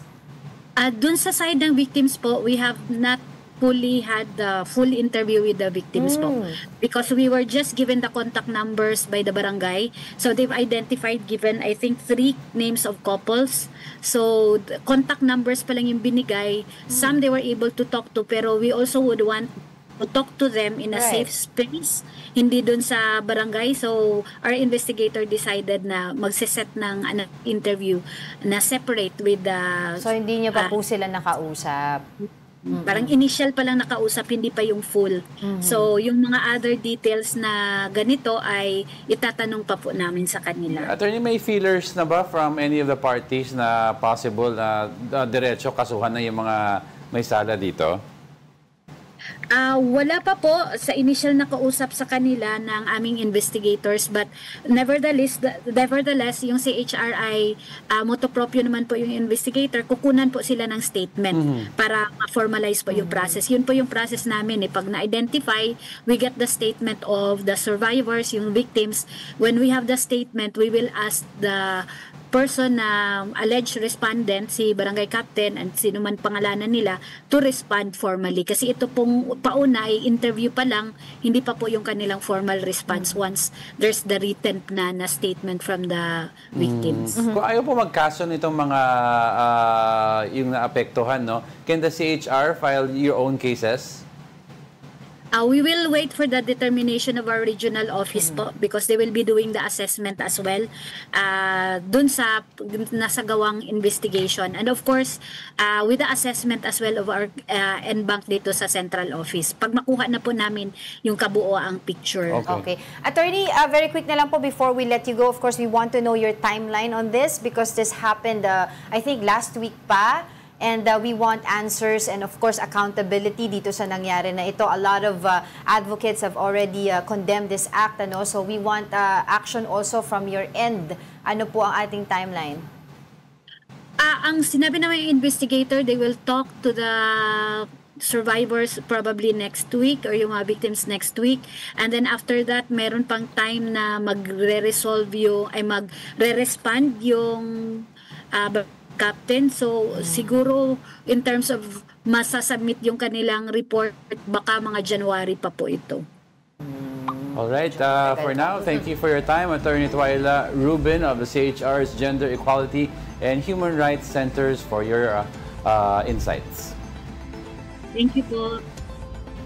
Dun sa side ng victims po, we have not fully had the full interview with the victims po, because we were just given the contact numbers by the barangay. So they've identified, given I think 3 names of couples. So the contact numbers pa lang yung binigay. Some they were able to talk to, pero we also would want to talk to them in a safe space, hindi dun sa barangay. So our investigator decided na magsiset ng interview na separate with the... So hindi niyo pa po sila nakausap? Parang initial pa lang nakausap, hindi pa yung full. So yung mga other details na ganito ay itatanong pa po namin sa kanila. Attorney, may feelers na ba from any of the parties na possible na diretso kasuhan na yung mga may sala dito? Wala pa po sa initial na kausap sa kanila ng aming investigators, but nevertheless yung CHR ay motopropyo naman po yung investigator, kukunan po sila ng statement para ma-formalize po yung process. Yun po yung process namin. Pag na-identify, we get the statement of the survivors, yung victims. When we have the statement, we will ask the person na alleged respondent, si barangay captain and sino man pangalanan nila, to respond formally. Kasi ito pong pauna ay interview pa lang, hindi pa po yung kanilang formal response once there's the written na statement from the victims. Kung ayaw po magkaso nitong mga yung naapektuhan, no, can the CHR file your own cases? We will wait for the determination of our regional office po, because they will be doing the assessment as well dun sa nasagawang investigation. And of course, with the assessment as well of our NBank dito sa central office. Pag makuha na po namin yung kabuoang picture. Okay. Attorney, very quick na lang po before we let you go. Of course, we want to know your timeline on this because this happened, I think, last week pa. And we want answers and of course accountability dito sa nangyari na ito. A lot of advocates have already condemned this act, so we want action also from your end. Ano po ang ating timeline? Ang sinabi naman yung investigator, they will talk to the survivors probably next week or yung mga victims next week, and then after that meron pang time na magre-resolve yung magre-respond yung captain. So siguro in terms of masasubmit yung kanilang report, baka mga January pa po ito. Alright, for now, thank you for your time, Attorney Twyla Rubin of the CHR's Gender Equality and Human Rights Centers, for your insights. Thank you po.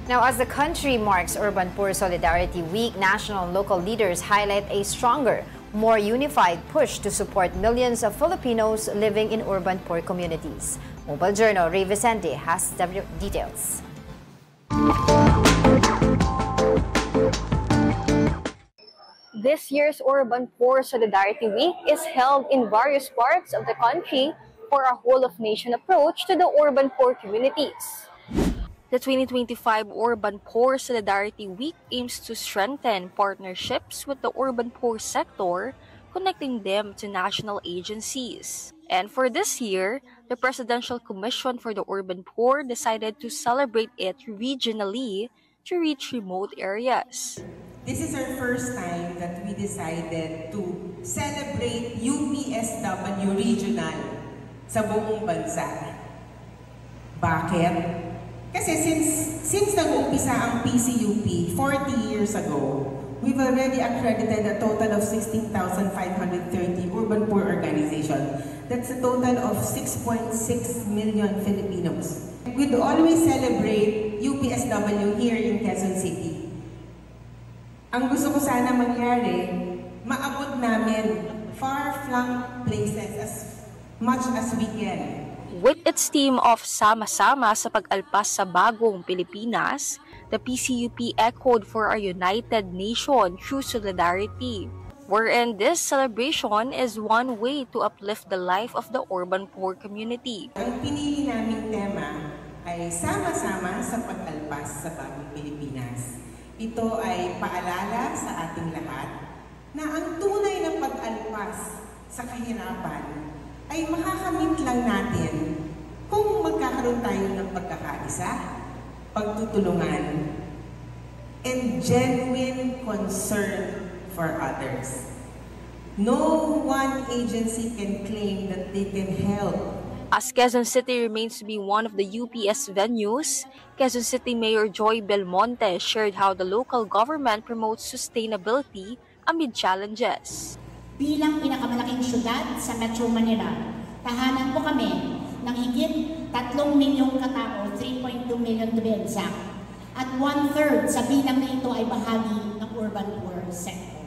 Now, as the country marks Urban Poor Solidarity Week, national and local leaders highlight a stronger, more unified push to support millions of Filipinos living in urban poor communities. Mobile Journal Ray Vicente has the details. This year's Urban Poor Solidarity Week is held in various parts of the country for a whole-of-nation approach to the urban poor communities. The 2025 Urban Poor Solidarity Week aims to strengthen partnerships with the urban poor sector, connecting them to national agencies. And for this year, the Presidential Commission for the Urban Poor decided to celebrate it regionally to reach remote areas. This is our first time that we decided to celebrate UPSW Regional sa buong bansa. Bakit? Kasi since nag-umpisa ang PCUP 40 years ago, we've already accredited a total of 16,530 urban poor organizations. That's a total of 6.6 million Filipinos. We'd always celebrate UPSW here in Quezon City. Ang gusto ko sana mangyari, maabot namin far-flung places as much as we can. With its team of Sama-Sama sa Pag-alpas sa Bagong Pilipinas, the PCUP echoed for a united nation through solidarity, wherein this celebration is one way to uplift the life of the urban poor community. Ang pinili naming tema ay Sama-Sama sa Pag-alpas sa Bagong Pilipinas. Ito ay paalala sa ating lahat na ang tunay na pag-alpas sa kahirapan ay makakamit lang natin kung magkakaroon tayo ng pagkakaisa, pagtutulungan, and genuine concern for others. No one agency can claim that they can help. As Quezon City remains to be one of the UPS venues, Quezon City Mayor Joy Belmonte shared how the local government promotes sustainability amid challenges. Bilang pinakamalaking syudad sa Metro Manila, tahanan po kami ng higit 3 milyong katao, 3.2 million to be exact, at 1/3 sa bilang na ito ay bahagi ng urban poor sector.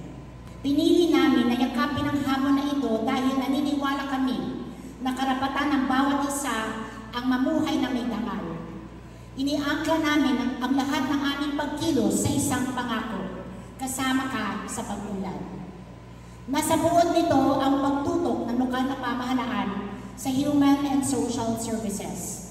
Pinili namin na yakapin ang hamon na ito dahil naniniwala kami na karapatan ng bawat isa ang mamuhay na may dangal. Iniangkla namin ang lahat ng aming pagkilos sa isang pangako, kasama ka sa pag-unlad. Nasa buod nito ang pagtutok ng lokal na pamahalaan sa human and social services.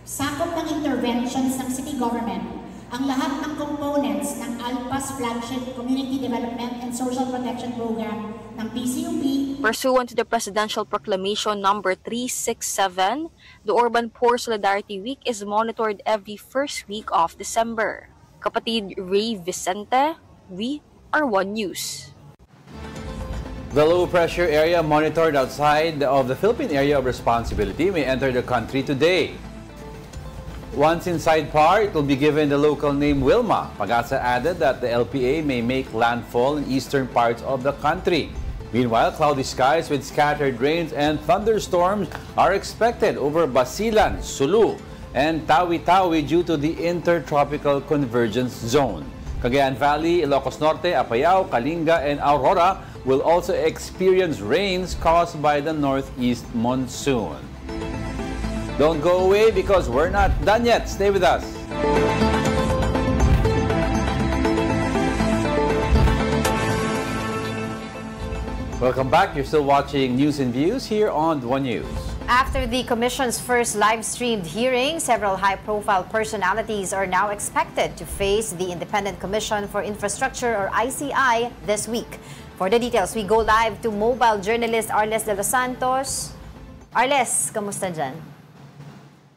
Sakop ng interventions ng city government ang lahat ng components ng ALPA's flagship Community Development and Social Protection Program ng PCUP. Pursuant to the Presidential Proclamation number 367, the Urban Poor Solidarity Week is monitored every first week of December. Kapatid Ray Vicente, we are One News. The low-pressure area monitored outside of the Philippine Area of Responsibility may enter the country today. Once inside PAR, it will be given the local name Wilma. Pag-asa added that the LPA may make landfall in eastern parts of the country. Meanwhile, cloudy skies with scattered rains and thunderstorms are expected over Basilan, Sulu, and Tawi-Tawi due to the Intertropical Convergence Zone. Cagayan Valley, Ilocos Norte, Apayao, Kalinga, and Aurora will also experience rains caused by the northeast monsoon. Don't go away because we're not done yet. Stay with us. Welcome back. You're still watching News and Views here on One News. After the Commission's first live-streamed hearing, several high-profile personalities are now expected to face the Independent Commission for Infrastructure or ICI this week. For the details, we go live to mobile journalist Arles de los Santos. Arles, kamusta dyan?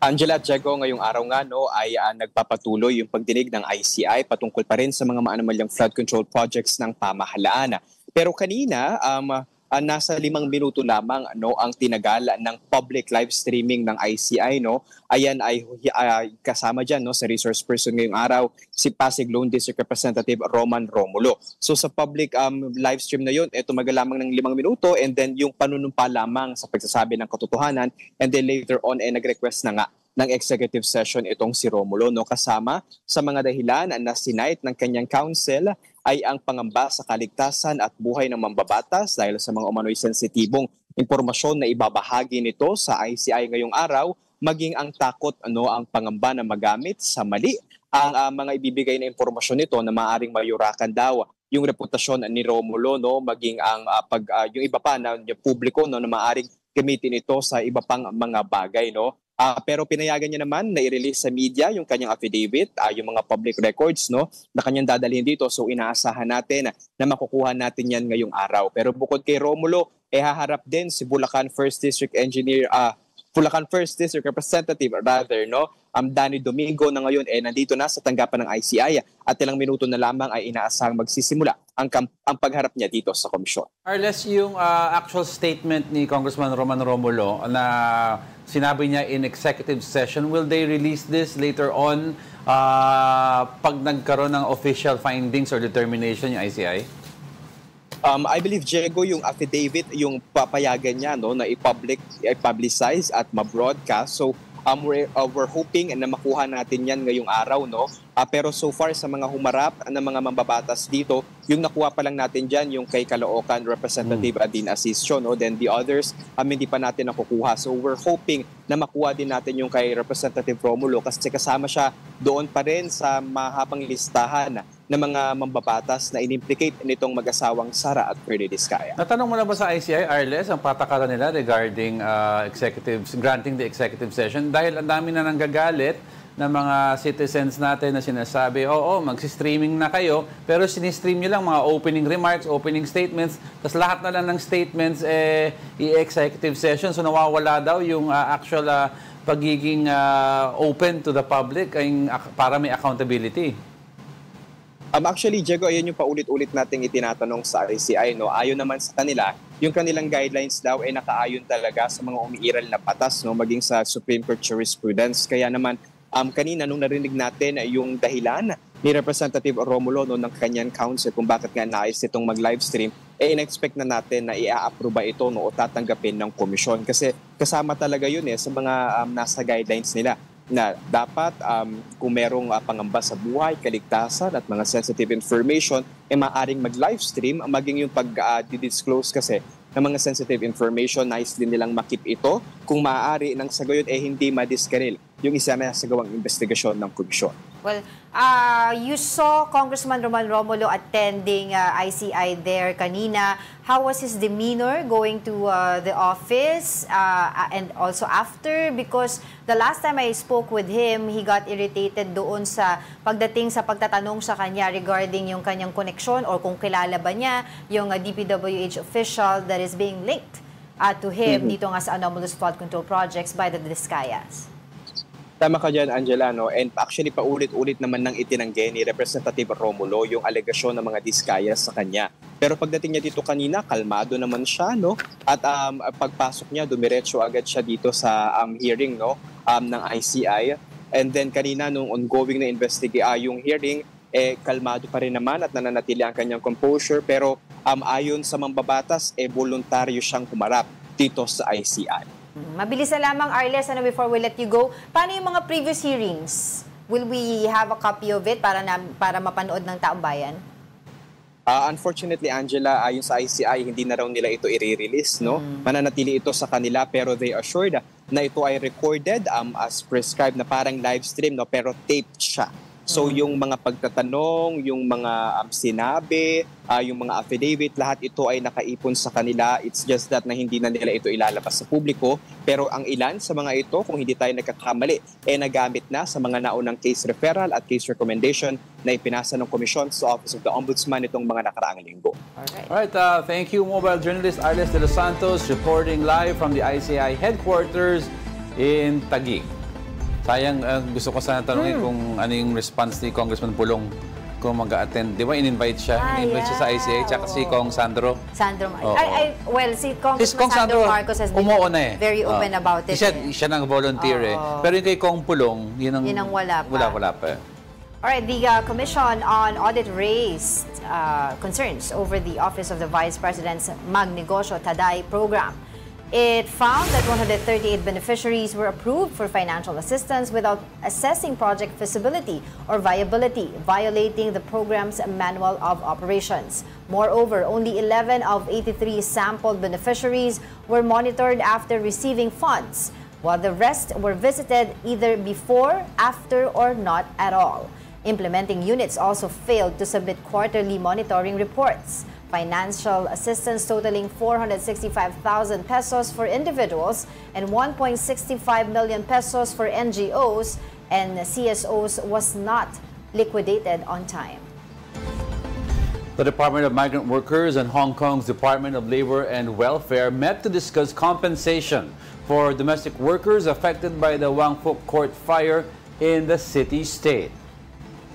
Angela at Diego, ngayong araw nga ay nagpapatuloy yung pagdinig ng ICI patungkol pa rin sa mga maanomalyang flood control projects ng pamahalaan. Pero kanina, nasa 5 minuto lamang ang tinagal ng public live streaming ng ICI. Ayan ay kasama dyan sa resource person ngayong araw, si Pasig Lone District Representative Roman Romulo. So sa public live stream na yun, tumagal lamang ng 5 minuto and then yung panunumpa lamang sa pagsasabi ng katotohanan, and then later on nag-request na nga ng executive session itong si Romulo. Kasama sa mga dahilan na sinight ng kanyang counsel ay ang pangamba sa kaligtasan at buhay ng mambabatas dahil sa mga umano'y sensitibong impormasyon na ibabahagi nito sa ICI ngayong araw, maging ang takot ang pangamba na magamit sa mali ang mga ibibigay na impormasyon nito na maaaring mayurakan daw yung reputasyon ni Romulo, maging ang yung iba pa na yung publiko na maaaring gamitin ito sa iba pang mga bagay. Pero pinayagan niya naman na i-release sa media yung kanyang affidavit, yung mga public records, no, na kanyang dadalhin dito. So inaasahan natin na makukuha natin yan ngayong araw. Pero bukod kay Romulo, haharap din si Bulacan 1st District Bulacan 1st District Representative Danny Domingo na ngayon nandito na sa tanggapan ng ICI at ilang minuto na lamang ay inaasahang magsisimula ang pagharap niya dito sa komisyon. Arles, yung actual statement ni Congressman Roman Romulo na sinabi niya in executive session, will they release this later on pag nagkaroon ng official findings or determination yung ICI? I believe, Diego, yung affidavit, yung papayagan niya na i-publicize at ma-broadcast. So, we're hoping na makuha natin yan ngayong araw, no? Pero so far sa mga humarap na mga mambabatas dito, yung nakuha pa lang natin dyan, yung kay Caloocan Representative Adine Asisio, no? Then the others, hindi pa natin nakukuha. So we're hoping na makuha din natin yung kay Representative Romulo kasi kasama siya doon pa rin sa mahabang listahan ng mga mambabatas na in-implicate nitong mag-asawang Sara at Ferdy Diskaya. Natanong mo na ba sa ICI, Arles, ang patakaran nila regarding granting the executive session? Dahil ang dami na nanggagalit ng mga citizens natin na sinasabi, mag-streaming na kayo, pero sinistream nyo lang mga opening remarks, opening statements, tapos lahat na lang ng statements i-executive session. So nawawala daw yung actual pagiging open to the public para may accountability. Actually, Diego, ayun yung paulit-ulit nating itinatanong sa ICI. No? Ayon naman sa kanila, yung kanilang guidelines daw ay nakaayon talaga sa mga umiiral na batas, no? Maging sa Supreme Court jurisprudence. Kaya naman, kanina nung narinig natin yung dahilan ni Representative Romulo ng kanyang counsel kung bakit nga nais itong mag-livestream, in-expect na natin na i-approve ito o tatanggapin ng komisyon. Kasi kasama talaga yun sa mga nasa guidelines nila na dapat kung merong pangamba sa buhay, kaligtasan at mga sensitive information, maaaring mag-livestream, maging yung pag-disclose kasi ng mga sensitive information, nice din nilang makip ito kung maaari nang sa gayon hindi madiskaril yung isa na sa gawang investigasyon ng komisyon. Well, you saw Congressman Roman Romulo attending ICI there kanina. How was his demeanor going to the office and also after? Because the last time I spoke with him, he got irritated doon sa pagdating sa pagtatanong sa kanya regarding yung kanyang koneksyon or kung kilala ba niya yung DPWH official that is being linked to him dito nga sa anomalous flood control projects by the Diskayas. Tama ka dyan, Angela, no? And actually, paulit-ulit naman nang itinanggi ni Representative Romulo yung alegasyon ng mga Diskayas sa kanya. Pero pagdating niya dito kanina, kalmado naman siya, no? At pagpasok niya, dumiretso agad siya dito sa hearing, no? Ng ICI. And then kanina, nung ongoing na yung hearing, kalmado pa rin naman at nananatili ang kanyang composure. Pero ayon sa mambabatas, voluntaryo siyang humarap dito sa ICI. Mabilis na lamang, Arles, before we let you go. Paano yung mga previous hearings? Will we have a copy of it para mapanood ng taong bayan? Unfortunately, Angela, ayon sa ICI, hindi na raw nila ito i-release, no? Mananatili ito sa kanila pero they assured na ito ay recorded as prescribed na parang live stream, no? Pero taped siya. So yung mga pagtatanong, yung mga sinabi, yung mga affidavit, lahat ito ay nakaipon sa kanila. It's just that na hindi na nila ito ilalabas sa publiko. Pero ang ilan sa mga ito, kung hindi tayo nagkakamali, nagamit na sa mga naunang case referral at case recommendation na ipinasa ng komisyon sa Office of the Ombudsman itong mga nakaraang linggo. Alright, thank you, mobile journalist Arles de los Santos, reporting live from the ICI headquarters in Taguig. Sayang, gusto ko sana tanungin kung ano yung response ni Congressman Pulong kung mag-attend. Di ba, in-invite siya? In-invite siya sa ICI, tsaka si Kong Sandro. Well, si Congressman Sandro Marcos has been very open about it. Siya nang volunteer Pero yung kay Kong Pulong, yun ang wala pa. Wala pa. Alright, the Commission on Audit raised concerns over the Office of the Vice President's Magnegosyo Taday program. It found that 138 beneficiaries were approved for financial assistance without assessing project feasibility or viability, violating the program's manual of operations. Moreover, only 11 of 83 sampled beneficiaries were monitored after receiving funds, while the rest were visited either before, after, or not at all. Implementing units also failed to submit quarterly monitoring reports. Financial assistance totaling 465,000 pesos for individuals and 1.65 million pesos for NGOs and CSOs was not liquidated on time. The Department of Migrant Workers and Hong Kong's Department of Labor and Welfare met to discuss compensation for domestic workers affected by the Wang Fuk Court fire in the city-state.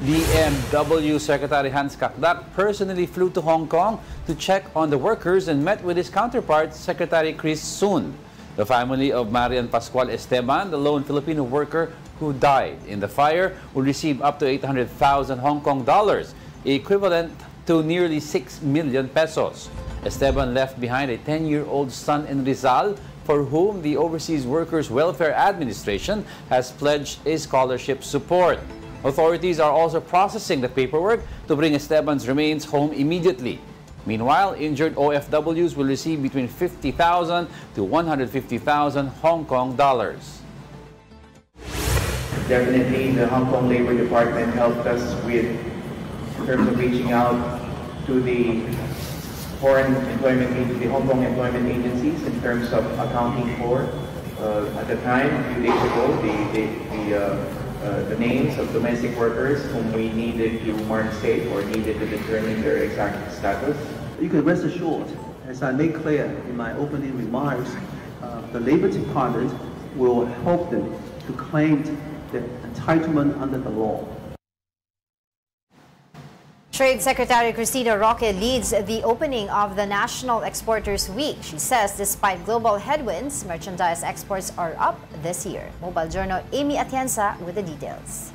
DMW Secretary Hans Kakdak personally flew to Hong Kong to check on the workers and met with his counterpart, Secretary Chris Soon. The family of Marian Pascual Esteban, the lone Filipino worker who died in the fire, will receive up to 800,000 Hong Kong dollars, equivalent to nearly 6 million pesos. Esteban left behind a 10-year-old son in Rizal for whom the Overseas Workers Welfare Administration has pledged a scholarship support. Authorities are also processing the paperwork to bring Esteban's remains home immediately. Meanwhile, injured OFWs will receive between 50,000 to 150,000 Hong Kong dollars. Definitely, the Hong Kong Labor Department helped us with in terms of reaching out to the foreign employment agencies, the Hong Kong employment agencies, in terms of accounting for, at the time, a few days ago, the names of domestic workers whom we needed to mark state or needed to determine their exact status. You can rest assured, as I made clear in my opening remarks, the Labor Department will help them to claim their entitlement under the law. Trade Secretary Cristina Roque leads the opening of the National Exporters Week. She says despite global headwinds, merchandise exports are up this year. Mobile Journal Amy Atienza with the details.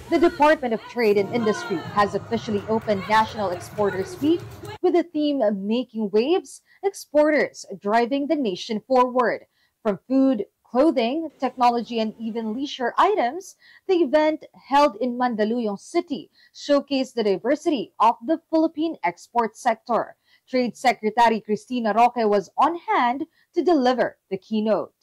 The Department of Trade and Industry has officially opened National Exporters Week with the theme Making Waves, Exporters Driving the Nation Forward. From food, clothing, technology, and even leisure items, the event held in Mandaluyong City showcased the diversity of the Philippine export sector. Trade Secretary Cristina Roque was on hand to deliver the keynote.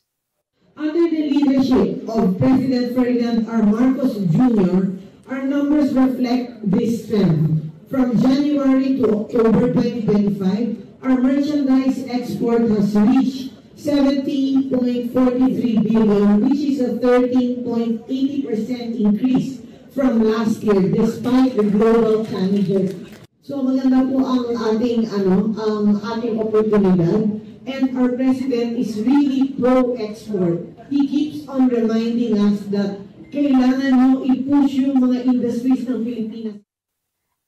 Under the leadership of President Ferdinand R. Marcos Jr., our numbers reflect this trend. From January to October 2025, our merchandise export has reached 70.43 billion, which is a 13.80% increase from last year despite the global challenges. So maganda po ang ating oportunidad, and our president is really pro-export. He keeps on reminding us that kailangan nyo i-push yung mga industries ng Pilipinas.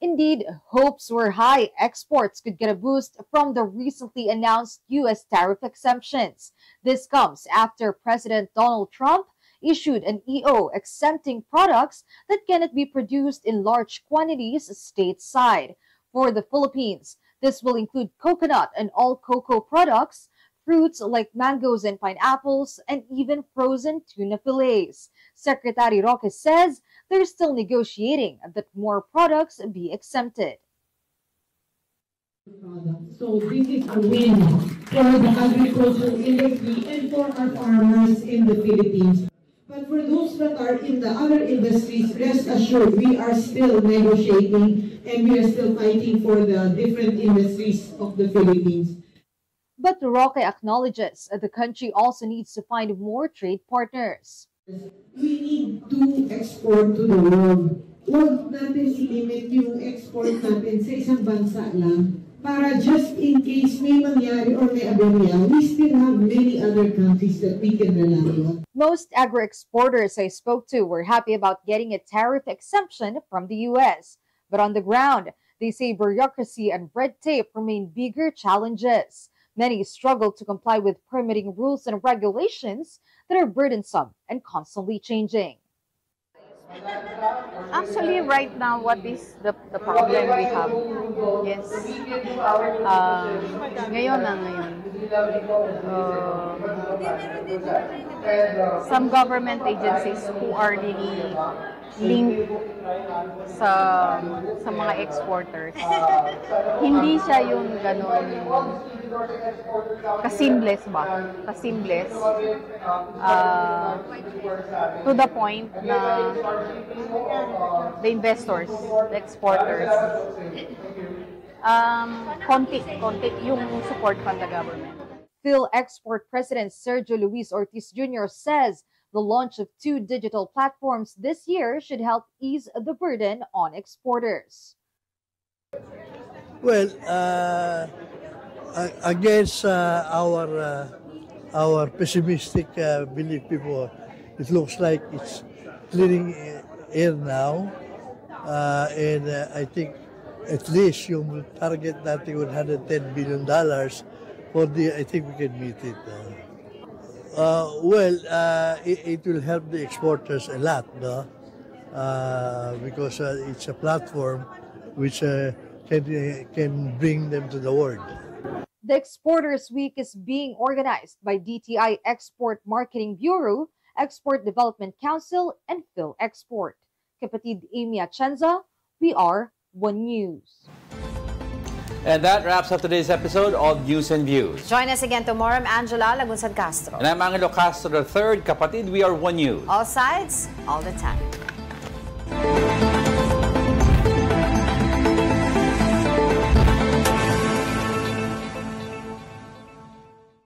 Indeed, hopes were high exports could get a boost from the recently announced U.S. tariff exemptions. This comes after President Donald Trump issued an EO exempting products that cannot be produced in large quantities stateside. For the Philippines, this will include coconut and all cocoa products, fruits like mangoes and pineapples, and even frozen tuna fillets. Secretary Roque says they're still negotiating that more products be exempted. So this is a win for the agricultural industry and for our farmers in the Philippines. But for those that are in the other industries, rest assured, we are still negotiating and we are still fighting for the different industries of the Philippines. But Roque acknowledges that the country also needs to find more trade partners. We need to export to the world. Huwag natin i-limit yung export natin sa isang bansa lang para just in case may mangyari or may aberya, we still have many other countries that we can rely on. Most agro-exporters I spoke to were happy about getting a tariff exemption from the U.S. But on the ground, they say bureaucracy and red tape remain bigger challenges. Many struggle to comply with permitting rules and regulations that are burdensome and constantly changing. Actually, right now, what is the problem we have is some government agencies who are really linked sa mga exporters. Hindi siya yung ganun kasimbles ba? Kasimbles. To the point na the investors, the exporters, konti yung support from the government. PhilExport President Sergio Luis Ortiz Jr. says the launch of 2 digital platforms this year should help ease the burden on exporters. Well, against our pessimistic belief before, it looks like it's clearing air now, and I think at least yung target natin $110 billion for I think we can meet it. It will help the exporters a lot, no? Because it's a platform which can bring them to the world. The Exporters Week is being organized by DTI Export Marketing Bureau, Export Development Council, and PhilExport. Kapatid Amy Atienza, we are One News. And that wraps up today's episode of News and Views. Join us again tomorrow. I'm Angela Lagunsad Castro. And I'm Angelo Castro III. Kapatid, we are One News. All sides, all the time.